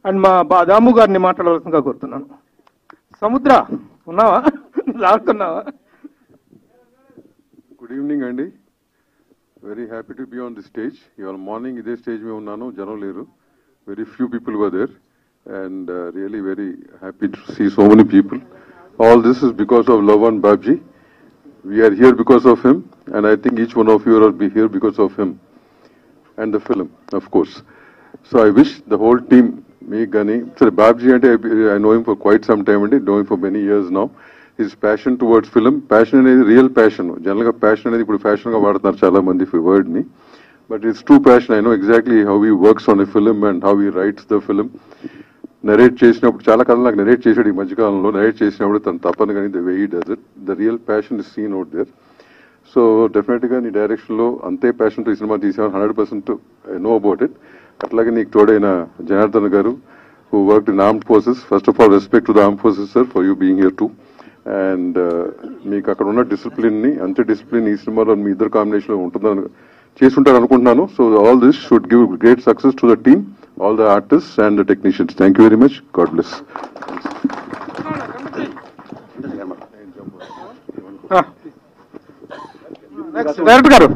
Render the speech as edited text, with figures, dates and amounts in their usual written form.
And మా దాము గారిని మాట్లాడవలసిందిగా కోరుతున్నాను. సముద్ర ఉన్నావా, రాస్తున్నావా? గుడ్ ఈవినింగ్ అండి. Very happy to be on the stage. ఇవాళ మార్నింగ్ ఇదే స్టేజ్ మీద ఉన్నాను, జనం లేరు. Very few people were there and really very happy to see so many people. All this is because of Lavan Babji. We are here because of him, and I think each one of you will be here because of him and the film, of course. So I wish the whole team, me, Gani, sorry, Babji, I know him for quite some time, and know him for many years now. His passion towards film, passion is real passion. Generally, passion is the fashion of vaadtaru chala mandi word ni, but it's true passion. I know exactly how he works on a film and how he writes the film. Narrate చేసినప్పుడు చాలా కథలు నాకు narrate చేశాడు ఈ మధ్యకాలంలో. Narrate చేసినప్పుడు తను తప్పని కానీ the way he does it, the real passion is seen out there. So డెఫినెట్గా నీ డైరెక్షన్లో అంతే ప్యాషన్తో ఈ సినిమా తీసాను, 100% ఐ నో అబౌట్ ఇట్. అట్లాగే నీకు తోడైన జనార్దన్ గారు, who work in armed forces, first of all respect to the armed forces sir for you being here two. And మీకు అక్కడ ఉన్న డిసిప్లిన్ని, అంతే డిసిప్లిన్ ఈ సినిమాలో మీ ఇద్దరు కాంబినేషన్లో ఉంటుందని చేసుంటారు అనుకుంటున్నాను. So all this should give great success to the team, all the artists and the technicians. Thank you very much. God bless. Next, Director garu.